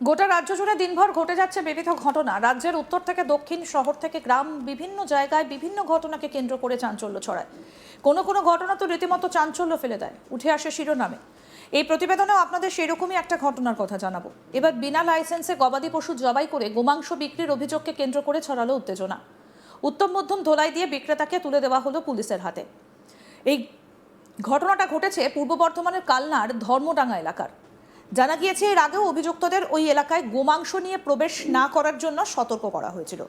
গোটা রাজ্য জুড়ে দিনভর ঘটে যাচ্ছে বিবিধ ঘটনা। রাজ্যের উত্তর থেকে দক্ষিণ, শহর থেকে গ্রাম, বিভিন্ন জায়গায় বিভিন্ন ঘটনাকে কেন্দ্র করে চাঞ্চল্য ছড়ায়। কোনো কোনো ঘটনা তো রীতিমতো চাঞ্চল্য ফেলে দেয়, উঠে আসে শিরোনামে। এই প্রতিবেদনেও আপনাদের সেরকমই একটা ঘটনার কথা জানাবো। এবার বিনা লাইসেন্সে গবাদি পশু জবাই করে গোমাংস বিক্রির অভিযোগকে কেন্দ্র করে ছড়ালো উত্তেজনা। উত্তম মধ্যম ধোলাই দিয়ে বিক্রেতাকে তুলে দেওয়া হলো পুলিশের হাতে। এই ঘটনাটা ঘটেছে পূর্ব বর্ধমানের কালনার ধর্মডাঙ্গা এলাকার। জানা গিয়েছে এর আগেও অভিযুক্তদের ওই এলাকায় গোমাংস নিয়ে প্রবেশ না করার জন্য সতর্ক করা হয়েছিল,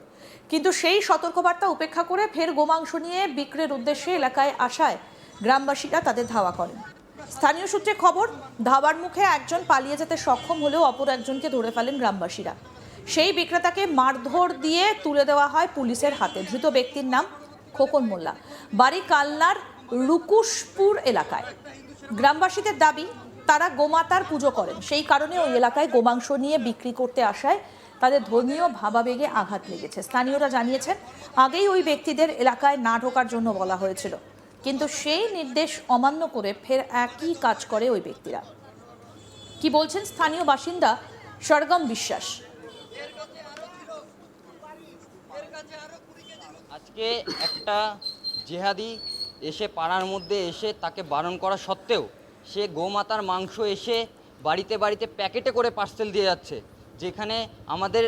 কিন্তু সেই সতর্কবার্তা উপেক্ষা করে ফের গোমাংস নিয়ে বিক্রির উদ্দেশ্যে এলাকায় আসায় গ্রামবাসীরা তাদের ধাওয়া করেন। স্থানীয় সূত্রে খবর, ধাওয়ার মুখে একজন পালিয়ে যেতে সক্ষম হলেও অপর একজনকে ধরে ফেলেন গ্রামবাসীরা। সেই বিক্রেতাকে মারধর দিয়ে তুলে দেওয়া হয় পুলিশের হাতে। ধৃত ব্যক্তির নাম খোকন মোল্লা, বাড়ি কালনার রুকুশপুর এলাকায়। গ্রামবাসীদের দাবি, তারা গোমাতার পুজো করেন, সেই কারণে ওই এলাকায় গোমাংস নিয়ে বিক্রি করতে আসায় তাদের ধর্মীয় ভাবাবেগে আঘাত লেগেছে। স্থানীয়রা জানিয়েছেন, আগেই ওই ব্যক্তিদের এলাকায় না ঢোকার জন্য বলা হয়েছিল, কিন্তু সেই নির্দেশ অমান্য করে ফের একই কাজ করে ওই ব্যক্তিরা। কি বলছেন স্থানীয় বাসিন্দা সরগম বিশ্বাস? আজকে একটা জেহাদি এসে পাড়ার মধ্যে এসে তাকে বারণ করা সত্ত্বেও সে গোমাতার মাংস এসে বাড়িতে বাড়িতে প্যাকেটে করে পার্সেল দিয়ে যাচ্ছে, যেখানে আমাদের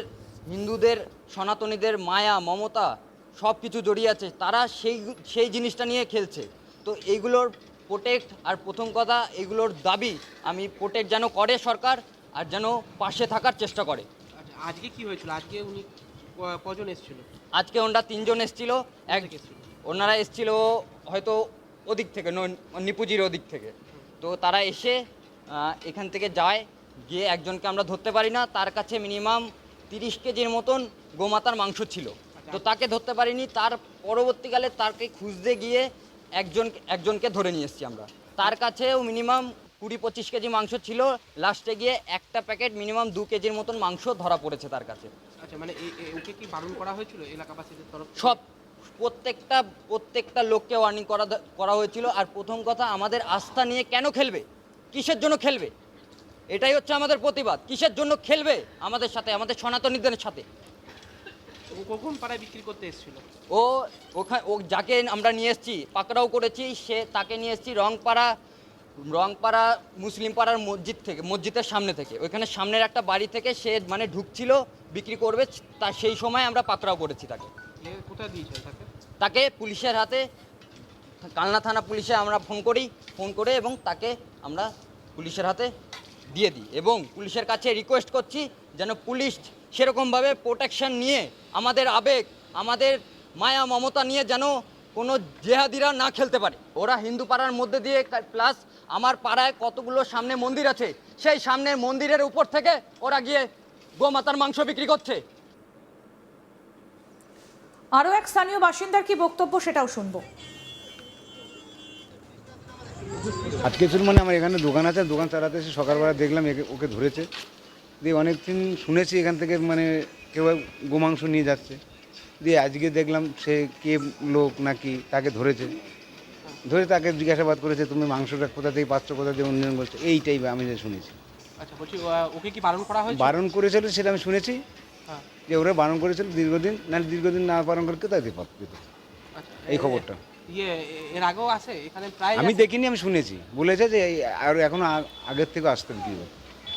হিন্দুদের সনাতনীদের মায়া মমতা সব কিছু জড়িয়ে আছে। তারা সেই জিনিসটা নিয়ে খেলছে। তো এইগুলোর প্রোটেক্ট, আর প্রথম কথা এগুলোর দাবি আমি প্রোটেক্ট যেন করে সরকার, আর যেন পাশে থাকার চেষ্টা করে। আচ্ছা, আজকে কি হয়েছিল? আজকে উনি কজন এসেছিল? আজকে ওনারা 3 জন এসেছিল। ওনারা এসেছিল হয়তো ওদিক থেকে, নিপুজির ওদিক থেকে। তো তারা এসে এখান থেকে যায়, গিয়ে একজনকে আমরা ধরতে পারি না, তার কাছে মিনিমাম 30 কেজির মতন গোমাতার মাংস ছিল। তো তাকে ধরতে পারিনি, তার পরবর্তীকালে তাকে খুঁজতে গিয়ে একজনকে ধরে নিয়ে এসেছি আমরা। তার কাছেও মিনিমাম 20-25 কেজি মাংস ছিল। লাস্টে গিয়ে একটা প্যাকেট মিনিমাম 2 কেজির মতন মাংস ধরা পড়েছে তার কাছে। আচ্ছা, মানে ওকে কি বারণ করা হয়েছিল এলাকাবাসীদের তরফ? সব প্রত্যেকটা লোককে ওয়ার্নিং করা হয়েছিল। আর প্রথম কথা, আমাদের আস্থা নিয়ে কেন খেলবে, কিসের জন্য খেলবে, এটাই হচ্ছে আমাদের প্রতিবাদ। কিসের জন্য খেলবে আমাদের সাথে, আমাদের সনাতনীদের সাথে? কোন পাড়ায় বিক্রি করতে এসেছিল? ও যাকে আমরা নিয়ে এসেছি, পাকড়াও করেছি, তাকে নিয়ে এসেছি রংপাড়া মুসলিম পাড়ার মসজিদের সামনে থেকে। ওইখানে সামনের একটা বাড়ি থেকে সে মানে ঢুকছিল বিক্রি করবে, তা সেই সময় আমরা পাকড়াও করেছি তাকে। কোথায় দিয়েছে তাকে পুলিশের হাতে, কালনা থানা পুলিশে আমরা ফোন করে এবং তাকে আমরা পুলিশের হাতে দিয়ে দিই। এবং পুলিশের কাছে রিকোয়েস্ট করছি যেন পুলিশ সেরকমভাবে প্রোটেকশন নিয়ে, আমাদের আবেগ, আমাদের মায়া মমতা নিয়ে যেন কোনো জেহাদিরা না খেলতে পারে। ওরা হিন্দু পাড়ার মধ্যে দিয়ে, প্লাস আমার পাড়ায় কতগুলো সামনে মন্দির আছে, সেই সামনের মন্দিরের উপর থেকে ওরা গিয়ে গোমাতার মাংস বিক্রি করছে। আরও এক স্থানীয় বাসিন্দার কি বক্তব্য, সেটাও শুনবো। আজকে ছিল মানে আমার এখানে দোকান আছে, দোকান চালাতে এসে সকালবেলা দেখলাম ওকে ধরেছে। দিয়ে অনেকদিন শুনেছি এখান থেকে মানে কেউ গোমাংস নিয়ে যাচ্ছে। দিয়ে আজকে দেখলাম সে কে লোক নাকি, তাকে ধরে তাকে জিজ্ঞাসাবাদ করেছে, তুমি মাংসটা কোথা থেকে পাচ্ছ, কোথা থেকে অন্যান্য বলছে, এইটাই আমি যে শুনেছি। আচ্ছা, বলছি ওকে কি বারণ করা হয়েছে? বারণ করেছিল সেটা আমি শুনেছি, যে ওরা বারণ করেছিল দীর্ঘদিন না বারণ করে তাই দিত। এই খবরটা এর আগেও আসে এখানে প্রায়? আমি দেখিনি, আমি শুনেছি, বলেছে যে আর এখনো আগের থেকে আসতে কি।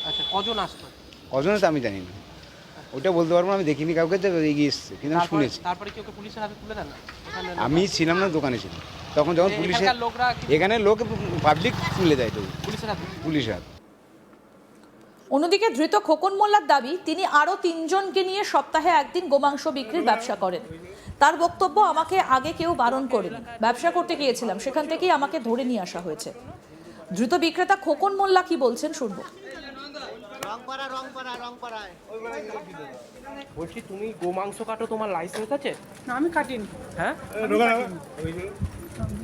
আচ্ছা, কজন আসতো? কজন আছে আমি জানি না, ওটা বলতে পারবো না, আমি দেখিনি কাউকে যে এগিয়ে এসছে, কিন্তু আমি শুনেছি। তারপরে কি ওকে পুলিশের হাতে তুলে দেন? আমি ছিলাম না, দোকানে ছিলাম তখন, যখন পুলিশের লোকরা, এখানে লোক পাবলিক তুলে দেয় তো পুলিশের হাতে। অন্যদিকে ধৃত খোকন মোল্লার দাবি, তিনি আরও 3 জনকে নিয়ে সপ্তাহে একদিন গোমাংস বিক্রির ব্যবসা করেন। তার বক্তব্য, আমাকে আগে কেউ বারণ করেনি, ব্যবসা করতে গিয়েছিলাম, সেখান থেকেই আমাকে ধরে নিয়ে আসা হয়েছে। ধৃত বিক্রেতা খোকন মোল্লা কি বলছেন শুনবো। বলছি, তুমি গোমাংস কাটো, তোমার লাইসেন্স আছে? না, আমি কাটিনি। হ্যাঁ,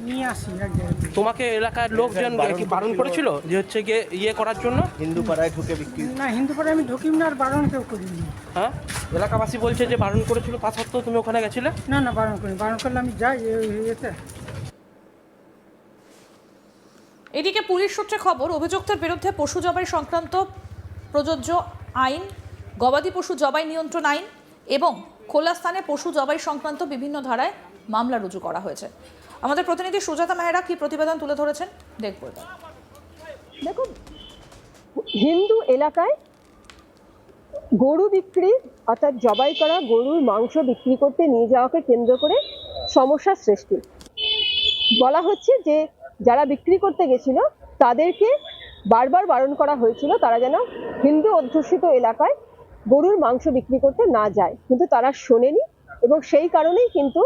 নিয়ে আসি এক জায়গায়। তোমাকে এলাকার লোকজন কি বারণ করেছিল যে হচ্ছে গিয়ে ইয়ে করার জন্য? হিন্দু পাড়ায় ঢুকে বিক্রি? না, হিন্দু পাড়ায় আমি ঢুকিম না, আর বারণ কেউ করিনি। হ্যাঁ, এলাকাবাসী বলছে যে বারণ করেছিল, তা সত্ত্বেও তুমি ওখানে গেছিলে? না না, বারণ করিনি, বারণ করলে আমি যাই এতে। এদিকে পুলিশ সূত্রে খবর, অভিযুক্তের বিরুদ্ধে পশু জবাই সংক্রান্ত প্রযোজ্য আইন গবাদি পশু জবাই নিয়ন্ত্রণ আইন এবং খোলা স্থানে পশু জবাই সংক্রান্ত বিভিন্ন ধারায় মামলা রুজু করা হয়েছে। আমাদের প্রতিনিধি সুজাতা মেহরা কি প্রতিবেদন তুলে ধরেছেন দেখব। দেখুন, হিন্দু এলাকায় গরু বিক্রি অর্থাৎ জবাই করা গরুর মাংস বিক্রি করতে নিয়ে যাওয়াকে কেন্দ্র করে সমস্যার সৃষ্টি। বলা হচ্ছে যে যারা বিক্রি করতে গেছিল তাদেরকে বারবার বারণ করা হয়েছিল তারা যেন হিন্দু অধ্যুষিত এলাকায় গরুর মাংস বিক্রি করতে না যায়, কিন্তু তারা শোনেনি এবং সেই কারণেই কিন্তু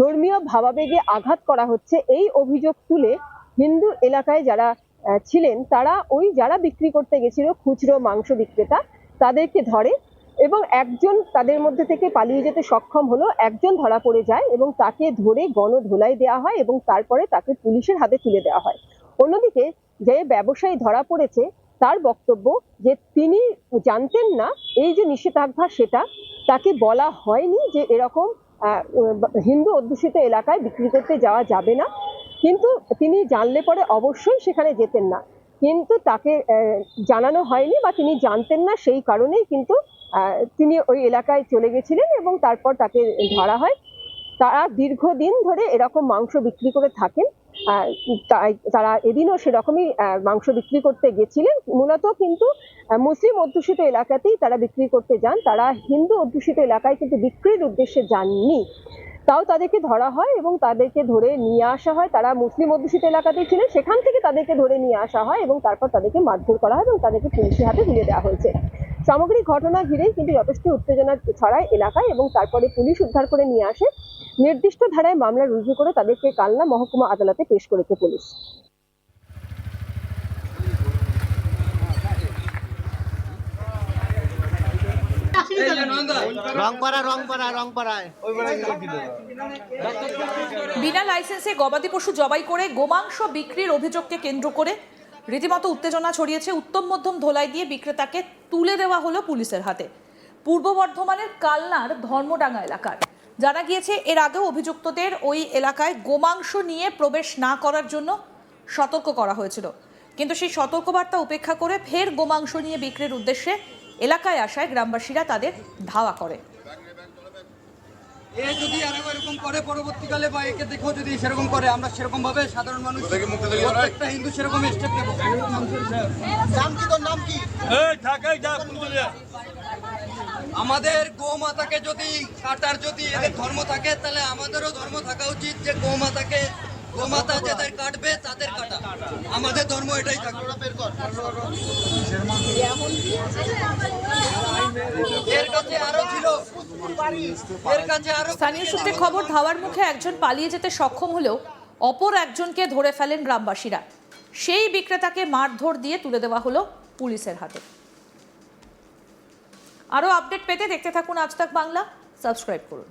ধর্মীয় ভাবাবেগে আঘাত করা হচ্ছে। এই অভিযোগ তুলে হিন্দু এলাকায় যারা ছিলেন তারা ওই যারা বিক্রি করতে গেছিল খুচরো মাংস বিক্রেতা তাদেরকে ধরে এবং একজন তাদের মধ্যে থেকে পালিয়ে যেতে সক্ষম হলো, একজন ধরা পড়ে যায় এবং তাকে ধরে গণধোলাই দেওয়া হয় এবং তারপরে তাকে পুলিশের হাতে তুলে দেওয়া হয়। অন্যদিকে যে ব্যবসায়ী ধরা পড়েছে তার বক্তব্য যে তিনি জানতেন না এই যে নিষেধাজ্ঞা সেটা তাকে বলা হয়নি যে এরকম হিন্দু অধ্যুষিত এলাকায় বিক্রি করতে যাওয়া যাবে না, কিন্তু তিনি জানলে পরে অবশ্যই সেখানে যেতেন না, কিন্তু তাকে জানানো হয়নি বা তিনি জানতেন না, সেই কারণেই কিন্তু তিনি ওই এলাকায় চলে গেছিলেন এবং তারপর তাকে ধরা হয়। তারা দীর্ঘদিন ধরে এরকম মাংস বিক্রি করে থাকেন, তারা এদিনও সেরকমই মাংস বিক্রি করতে গেছিলেন। মূলত কিন্তু মুসলিম অধ্যুষিত এলাকাতেই তারা বিক্রি করতে যান, তারা হিন্দু অধ্যুষিত এলাকায় কিন্তু বিক্রির উদ্দেশ্যে যাননি। তাও তাদেরকে ধরা হয় এবং তাদেরকে ধরে নিয়ে আসা হয়। তারা মুসলিম অধ্যুষিত এলাকাতেই ছিলেন, সেখান থেকে তাদেরকে ধরে নিয়ে আসা হয় এবং তারপর তাদেরকে মারধর করা হয় এবং তাদেরকে পুলিশের হাতে তুলে দেওয়া হয়েছে। সামগ্রিক ঘটনা ঘিরেই কিন্তু যথেষ্ট উত্তেজনা ছড়ায় এলাকায় এবং তারপরে পুলিশ উদ্ধার করে নিয়ে আসে। নির্দিষ্ট ধারায় মামলা রুজু করে তাদেরকে কালনা মহকুমা আদালতে পেশ করেছে পুলিশ। বিনা লাইসেন্সে গবাদি পশু জবাই করে গোমাংস বিক্রির অভিযোগকে কেন্দ্র করে রীতিমতো উত্তেজনা ছড়িয়েছে। উত্তম মধ্যম ধোলাই দিয়ে বিক্রেতাকে তুলে দেওয়া হলো পুলিশের হাতে। পূর্ব বর্ধমানের কালনার ধর্মডাঙ্গা এলাকার জানা গিয়েছে এর আগেও অভিযুক্তদের ওই এলাকায় গোমাংস নিয়ে প্রবেশ না করার জন্য সতর্ক করা হয়েছিল, কিন্তু সেই সতর্কবার্তা উপেক্ষা করে ফের গোমাংস নিয়ে বিক্রির উদ্দেশ্যে এলাকায় আসায় গ্রামবাসীরা তাদের ধাওয়া করে। এ যদি আরো এরকম করে পরবর্তীকালে বা একে দেখো যদি সেরকম করে, আমরা সেরকম ভাবে সাধারণ মানুষ প্রত্যেকটা হিন্দু সেরকম স্টেপ নেব। নাম কি? আমাদের গোমাতাকে যদি কাটার যদি এদের ধর্ম থাকে তাহলে আমাদেরও ধর্ম থাকা উচিত যে গোমাতা যাদের কাটবে তাদের কাটা, আমাদের ধর্ম এটাই থাকবে। এর কাছে আরো ছিল, এর কাছে আরো। স্থানীয় সূত্রে খবর, ধাওয়ার মুখে একজন পালিয়ে যেতে সক্ষম হলেও অপর একজনকে ধরে ফেলেন গ্রামবাসীরা। সেই বিক্রেতাকে মারধর দিয়ে তুলে দেওয়া হলো পুলিশের হাতে। আরও আপডেট পেতে দেখতে থাকুন আজ তাক বাংলা, সাবস্ক্রাইব করুন।